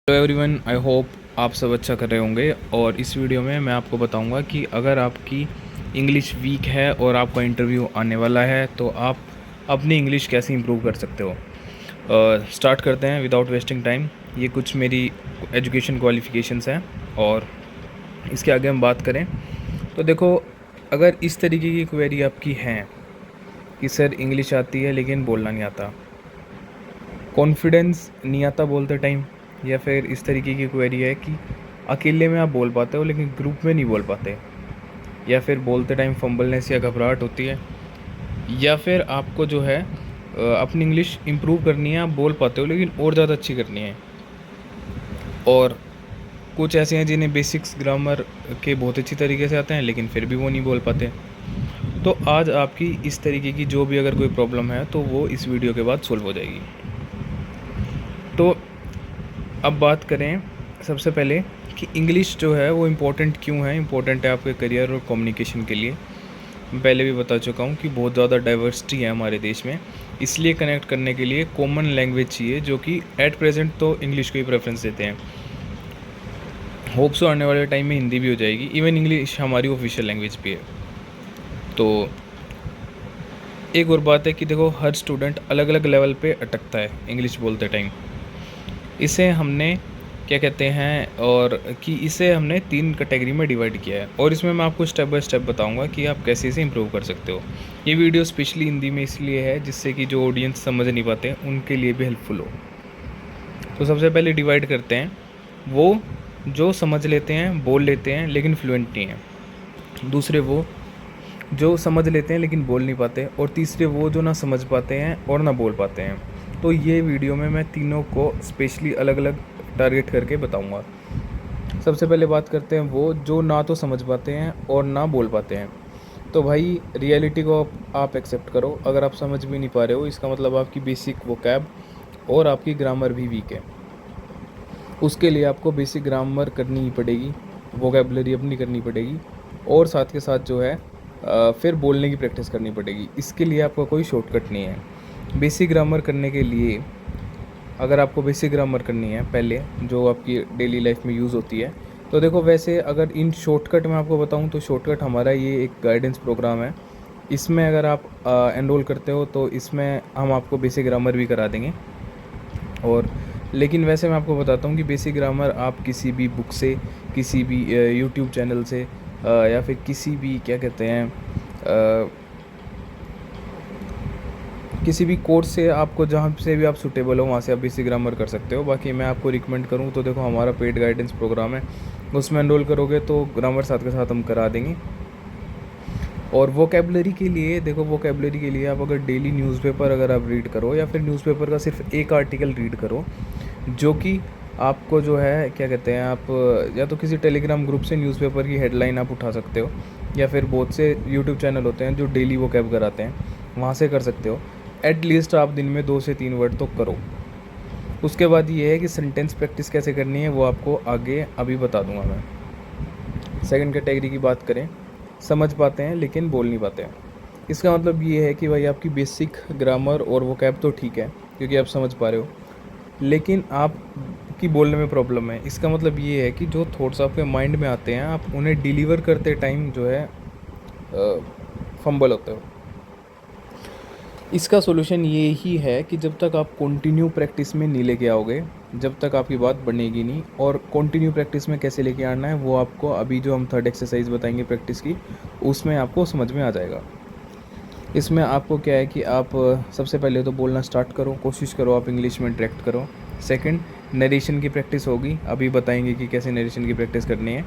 Hello everyone, I hope आप सब अच्छा कर रहे होंगे। और इस वीडियो में मैं आपको बताऊंगा कि अगर आपकी इंग्लिश वीक है और आपका इंटरव्यू आने वाला है तो आप अपनी इंग्लिश कैसे इंप्रूव कर सकते हो। स्टार्ट करते हैं विदाउट वेस्टिंग टाइम। ये कुछ मेरी एजुकेशन क्वालिफ़िकेशंस हैं और इसके आगे हम बात करें तो देखो, अगर इस तरीके की क्वेरी आपकी है कि सर इंग्लिश आती है लेकिन बोलना नहीं आता, कॉन्फिडेंस नहीं आता बोलते टाइम, या फिर इस तरीके की क्वेरी है कि अकेले में आप बोल पाते हो लेकिन ग्रुप में नहीं बोल पाते, या फिर बोलते टाइम फंबलनेस या घबराहट होती है, या फिर आपको जो है अपनी इंग्लिश इम्प्रूव करनी है, आप बोल पाते हो लेकिन और ज़्यादा अच्छी करनी है। और कुछ ऐसे हैं जिन्हें बेसिक्स ग्रामर के बहुत अच्छी तरीके से आते हैं लेकिन फिर भी वो नहीं बोल पाते। तो आज आपकी इस तरीके की जो भी अगर कोई प्रॉब्लम है तो वो इस वीडियो के बाद सोल्व हो जाएगी। तो अब बात करें सबसे पहले कि इंग्लिश जो है वो इम्पोर्टेंट क्यों है। इम्पोर्टेंट है आपके करियर और कम्युनिकेशन के लिए। मैं पहले भी बता चुका हूँ कि बहुत ज़्यादा डाइवर्सिटी है हमारे देश में, इसलिए कनेक्ट करने के लिए कॉमन लैंग्वेज चाहिए, जो कि एट प्रेजेंट तो इंग्लिश को ही प्रेफरेंस देते हैं। होप सो आने वाले टाइम में हिंदी भी हो जाएगी, इवन इंग्लिश हमारी ऑफिशियल लैंग्वेज भी है। तो एक और बात है कि देखो, हर स्टूडेंट अलग अलग लेवल पे अटकता है इंग्लिश बोलते टाइम। इसे हमने क्या कहते हैं, और कि इसे हमने 3 कैटेगरी में डिवाइड किया है, और इसमें मैं आपको स्टेप बाय स्टेप बताऊंगा कि आप कैसे इसे इम्प्रूव कर सकते हो। ये वीडियो स्पेशली हिंदी में इसलिए है जिससे कि जो ऑडियंस समझ नहीं पाते उनके लिए भी हेल्पफुल हो। तो सबसे पहले डिवाइड करते हैं वो जो समझ लेते हैं, बोल लेते हैं लेकिन फ्लुएंट नहीं है। दूसरे वो जो समझ लेते हैं लेकिन बोल नहीं पाते। और तीसरे वो जो ना समझ पाते हैं और ना बोल पाते हैं। तो ये वीडियो में मैं तीनों को स्पेशली अलग अलग टारगेट करके बताऊंगा। सबसे पहले बात करते हैं वो जो ना तो समझ पाते हैं और ना बोल पाते हैं। तो भाई, रियलिटी को आप एक्सेप्ट करो। अगर आप समझ भी नहीं पा रहे हो, इसका मतलब आपकी बेसिक वोकैब और आपकी ग्रामर भी वीक है। उसके लिए आपको बेसिक ग्रामर करनी ही पड़ेगी, वोकैबलरी अपनी करनी पड़ेगी, और साथ के साथ जो है फिर बोलने की प्रैक्टिस करनी पड़ेगी। इसके लिए आपका कोई शॉर्टकट नहीं है। बेसिक ग्रामर करने के लिए, अगर आपको बेसिक ग्रामर करनी है पहले, जो आपकी डेली लाइफ में यूज़ होती है, तो देखो, वैसे अगर इन शॉर्टकट में आपको बताऊं तो शॉर्टकट हमारा ये एक गाइडेंस प्रोग्राम है। इसमें अगर आप एनरोल करते हो तो इसमें हम आपको बेसिक ग्रामर भी करा देंगे। और लेकिन वैसे मैं आपको बताता हूँ कि बेसिक ग्रामर आप किसी भी बुक से, किसी भी यूट्यूब चैनल से, या फिर किसी भी क्या कहते हैं, किसी भी कोर्स से, आपको जहाँ से भी आप सूटेबल हो वहाँ से आप बेसिक ग्रामर कर सकते हो। बाकी मैं आपको रिकमेंड करूँ तो देखो, हमारा पेड गाइडेंस प्रोग्राम है, उसमें एनरोल करोगे तो ग्रामर साथ के साथ हम करा देंगे। और वोकेबलरी के लिए देखो, वोकेबलरी के लिए आप अगर डेली न्यूज़पेपर अगर आप रीड करो, या फिर न्यूज़पेपर का सिर्फ एक आर्टिकल रीड करो, जो कि आपको जो है क्या कहते हैं, आप या तो किसी टेलीग्राम ग्रुप से न्यूज़पेपर की हेडलाइन आप उठा सकते हो, या फिर बहुत से यूट्यूब चैनल होते हैं जो डेली वोकैब कराते हैं, वहाँ से कर सकते हो। एटलीस्ट आप दिन में 2 से 3 वर्ड तो करो। उसके बाद ये है कि सेंटेंस प्रैक्टिस कैसे करनी है वो आपको आगे अभी बता दूंगा मैं। सेकंड कैटेगरी की बात करें, समझ पाते हैं लेकिन बोल नहीं पाते हैं। इसका मतलब ये है कि भाई, आपकी बेसिक ग्रामर और वोकैब तो ठीक है क्योंकि आप समझ पा रहे हो, लेकिन आप की बोलने में प्रॉब्लम है। इसका मतलब ये है कि जो थॉट्स आपके माइंड में आते हैं, आप उन्हें डिलीवर करते टाइम जो है फंबल होते हो। इसका सॉल्यूशन ये ही है कि जब तक आप कंटिन्यू प्रैक्टिस में नहीं लेके आओगे, जब तक आपकी बात बनेगी नहीं। और कंटिन्यू प्रैक्टिस में कैसे लेके आना है वो आपको अभी जो हम थर्ड एक्सरसाइज बताएंगे प्रैक्टिस की, उसमें आपको समझ में आ जाएगा। इसमें आपको क्या है कि आप सबसे पहले तो बोलना स्टार्ट करो, कोशिश करो आप इंग्लिश में इंटरेक्ट करो। सेकंड, नरेशन की प्रैक्टिस होगी, अभी बताएंगे कि कैसे नरेशन की प्रैक्टिस करनी है।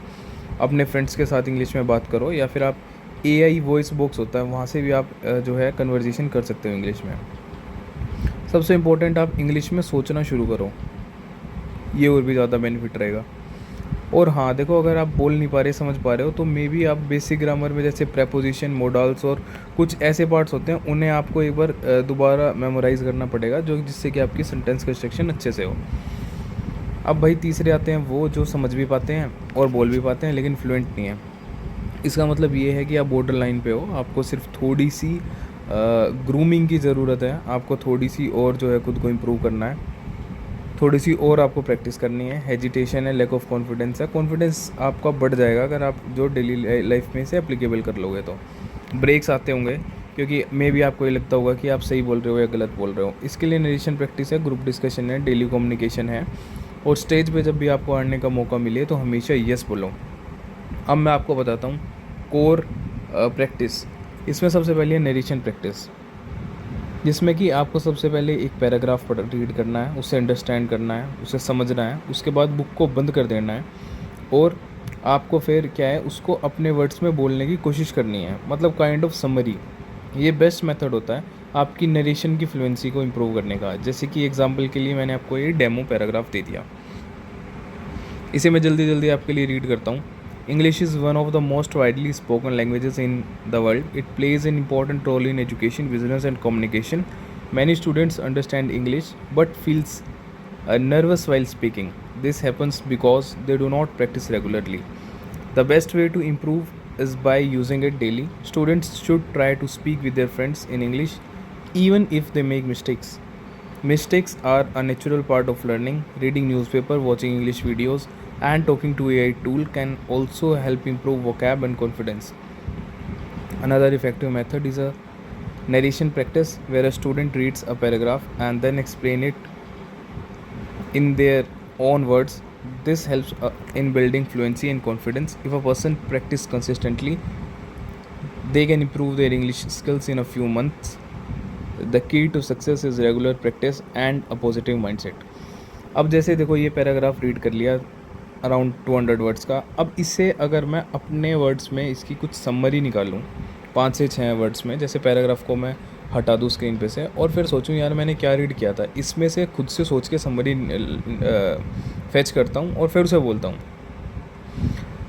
अपने फ्रेंड्स के साथ इंग्लिश में बात करो, या फिर आप एआई वॉइस बॉक्स होता है, वहाँ से भी आप जो है कन्वर्जेशन कर सकते हो इंग्लिश में। सबसे इम्पोर्टेंट, आप इंग्लिश में सोचना शुरू करो, ये और भी ज़्यादा बेनिफिट रहेगा। और हाँ देखो, अगर आप बोल नहीं पा रहे, समझ पा रहे हो, तो मे बी आप बेसिक ग्रामर में जैसे प्रेपोजिशन, मोडाल्स और कुछ ऐसे पार्ट्स होते हैं, उन्हें आपको एक बार दोबारा मेमोराइज़ करना पड़ेगा, जो जिससे कि आपकी सेंटेंस कंस्ट्रक्शन अच्छे से हो। अब भाई तीसरे आते हैं वो जो समझ भी पाते हैं और बोल भी पाते हैं लेकिन फ्लुएंट नहीं है। इसका मतलब ये है कि आप बॉर्डर लाइन पे हो, आपको सिर्फ थोड़ी सी ग्रूमिंग की ज़रूरत है, आपको थोड़ी सी और जो है खुद को इम्प्रूव करना है। थोड़ी सी और आपको प्रैक्टिस करनी है। हेजिटेशन है, लैक ऑफ कॉन्फिडेंस है। कॉन्फिडेंस आपका बढ़ जाएगा अगर आप जो डेली लाइफ में से एप्लीकेबल कर लोगे तो। ब्रेक्स आते होंगे क्योंकि मे भी आपको ये लगता होगा कि आप सही बोल रहे हो या गलत बोल रहे हो। इसके लिए नरेशन प्रैक्टिस है, ग्रुप डिस्कशन है, डेली कम्युनिकेशन है, और स्टेज पे जब भी आपको आने का मौका मिले तो हमेशा यस बोलो। अब मैं आपको बताता हूँ कोर प्रैक्टिस। इसमें सबसे पहले है नरेशन प्रैक्टिस, जिसमें कि आपको सबसे पहले एक पैराग्राफ पढ़ रीड करना है, उसे अंडरस्टैंड करना है, उसे समझना है। उसके बाद बुक को बंद कर देना है और आपको फिर क्या है, उसको अपने वर्ड्स में बोलने की कोशिश करनी है, मतलब काइंड ऑफ समरी। ये बेस्ट मेथड होता है आपकी नरेशन की फ्लुएंसी को इम्प्रूव करने का। जैसे कि एग्जांपल के लिए मैंने आपको ये डेमो पैराग्राफ दे दिया, इसे मैं जल्दी जल्दी आपके लिए रीड करता हूँ। English is one of the most widely spoken languages in the world. It plays an important role in education, business, and communication. Many students understand English but feels nervous while speaking. This happens because they do not practice regularly. The best way to improve is by using it daily. Students should try to speak with their friends in English even if they make mistakes. Mistakes are a natural part of learning. Reading newspaper, watching English videos, and talking to AI tool can also help improve vocab and confidence. Another effective method is a narration practice where a student reads a paragraph and then explain it in their own words. This helps in building fluency and confidence. If a person practice consistently, they can improve their English skills in a few months. The key to success is regular practice and a positive mindset. अब जैसे देखो ये paragraph read कर लिया around 200 words का। अब इससे अगर मैं अपने वर्ड्स में इसकी कुछ समरी निकालूँ 5 से 6 वर्ड्स में, जैसे पैराग्राफ को मैं हटा दूँ स्क्रीन पे से और फिर सोचूं यार मैंने क्या रीड किया था, इसमें से खुद से सोच के समरी फेच करता हूँ और फिर उसे बोलता हूँ।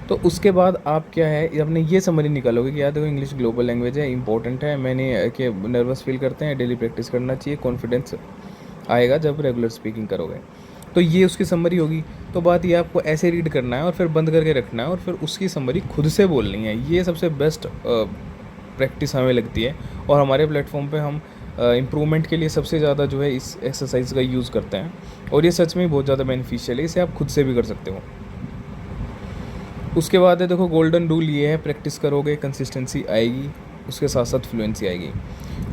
तो उसके बाद आप क्या है, अपने ये समरी निकालोगे कि यार देखो इंग्लिश ग्लोबल लैंग्वेज है, इंपॉर्टेंट है, मैंने कि नर्वस फील करते हैं, डेली प्रैक्टिस करना चाहिए, कॉन्फिडेंस आएगा जब रेगुलर स्पीकिंग करोगे। तो ये उसकी समरी होगी। तो बात ये आपको ऐसे रीड करना है और फिर बंद करके रखना है और फिर उसकी समरी खुद से बोलनी है। ये सबसे बेस्ट प्रैक्टिस हमें लगती है और हमारे प्लेटफॉर्म पे हम इम्प्रूवमेंट के लिए सबसे ज़्यादा जो है इस एक्सरसाइज का यूज़ करते हैं और ये सच में बहुत ज़्यादा बेनिफिशियल है। इसे आप खुद से भी कर सकते हो। उसके बाद है देखो गोल्डन रूल ये है, प्रैक्टिस करोगे कंसिस्टेंसी आएगी, उसके साथ साथ फ्लुएंसी आएगी।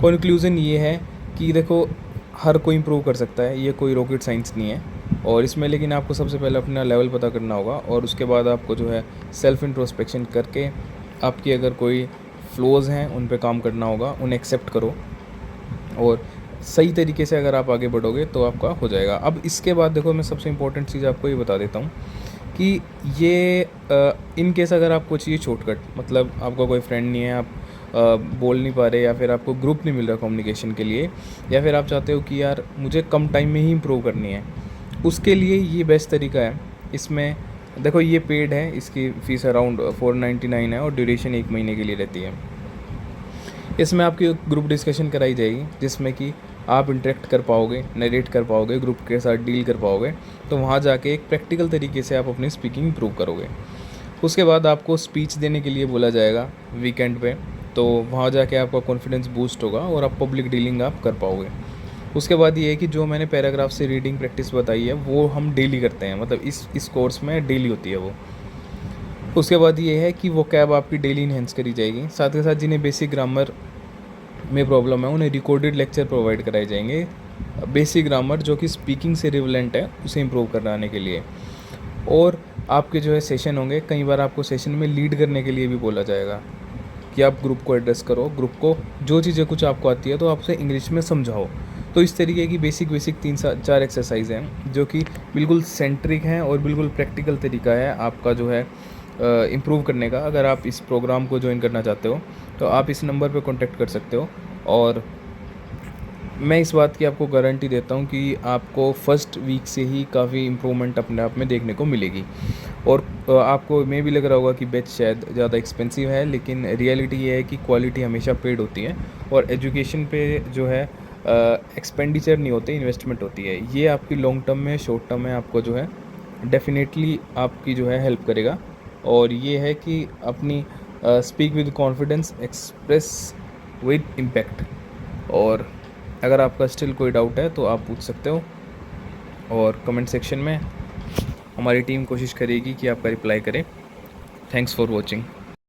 कंक्लूजन ये है कि देखो हर कोई इम्प्रूव कर सकता है, ये कोई रॉकेट साइंस नहीं है और इसमें लेकिन आपको सबसे पहले अपना लेवल पता करना होगा और उसके बाद आपको जो है सेल्फ इंट्रोस्पेक्शन करके आपकी अगर कोई फ्लोज़ हैं उन पे काम करना होगा, उन्हें एक्सेप्ट करो और सही तरीके से अगर आप आगे बढ़ोगे तो आपका हो जाएगा। अब इसके बाद देखो मैं सबसे इम्पोर्टेंट चीज़ आपको ये बता देता हूँ कि ये इन केस अगर आपको चाहिए शॉर्टकट, मतलब आपका कोई फ्रेंड नहीं है, आप बोल नहीं पा रहे या फिर आपको ग्रुप नहीं मिल रहा कम्युनिकेशन के लिए, या फिर आप चाहते हो कि यार मुझे कम टाइम में ही इम्प्रूव करनी है, उसके लिए ये बेस्ट तरीका है। इसमें देखो ये पेड है, इसकी फ़ीस अराउंड 499 है और ड्यूरेशन 1 महीने के लिए रहती है। इसमें आपकी ग्रुप डिस्कशन कराई जाएगी जिसमें कि आप इंटरेक्ट कर पाओगे, नरेट कर पाओगे, ग्रुप के साथ डील कर पाओगे। तो वहाँ जाके एक प्रैक्टिकल तरीके से आप अपनी स्पीकिंग इम्प्रूव करोगे। उसके बाद आपको स्पीच देने के लिए बोला जाएगा वीकेंड पे, तो वहाँ जाके आपका कॉन्फिडेंस बूस्ट होगा और आप पब्लिक डीलिंग आप कर पाओगे। उसके बाद ये है कि जो मैंने पैराग्राफ से रीडिंग प्रैक्टिस बताई है वो हम डेली करते हैं, मतलब इस कोर्स में डेली होती है वो। उसके बाद ये है कि वो कैब आपकी डेली इन्हेंस करी जाएगी। साथ के साथ जिन्हें बेसिक ग्रामर में प्रॉब्लम है उन्हें रिकॉर्डेड लेक्चर प्रोवाइड कराए जाएंगे, बेसिक ग्रामर जो कि स्पीकिंग से रिलेवेंट है उसे इम्प्रूव कराने के लिए। और आपके जो है सेशन होंगे, कई बार आपको सेशन में लीड करने के लिए भी बोला जाएगा कि आप ग्रुप को एड्रेस करो, ग्रुप को जो चीज़ें कुछ आपको आती है तो आप उसे इंग्लिश में समझाओ। तो इस तरीके की बेसिक 3-4 एक्सरसाइज हैं जो कि बिल्कुल सेंट्रिक हैं और बिल्कुल प्रैक्टिकल तरीका है आपका जो है इम्प्रूव करने का। अगर आप इस प्रोग्राम को ज्वाइन करना चाहते हो तो आप इस नंबर पे कांटेक्ट कर सकते हो और मैं इस बात की आपको गारंटी देता हूँ कि आपको फर्स्ट वीक से ही काफ़ी इम्प्रूवमेंट अपने आप में देखने को मिलेगी। और आपको में भी लग रहा होगा कि बैच शायद ज़्यादा एक्सपेंसिव है, लेकिन रियलिटी ये है कि क्वालिटी हमेशा पेड होती है और एजुकेशन पे जो है एक्सपेंडिचर नहीं होते, इन्वेस्टमेंट होती है। ये आपकी लॉन्ग टर्म में, शॉर्ट टर्म में आपको जो है डेफिनेटली आपकी जो है हेल्प करेगा। और ये है कि अपनी speak with confidence, express with impact. और अगर आपका स्टिल कोई डाउट है तो आप पूछ सकते हो। और कमेंट सेक्शन में हमारी टीम कोशिश करेगी कि आपका रिप्लाई करे। Thanks for watching.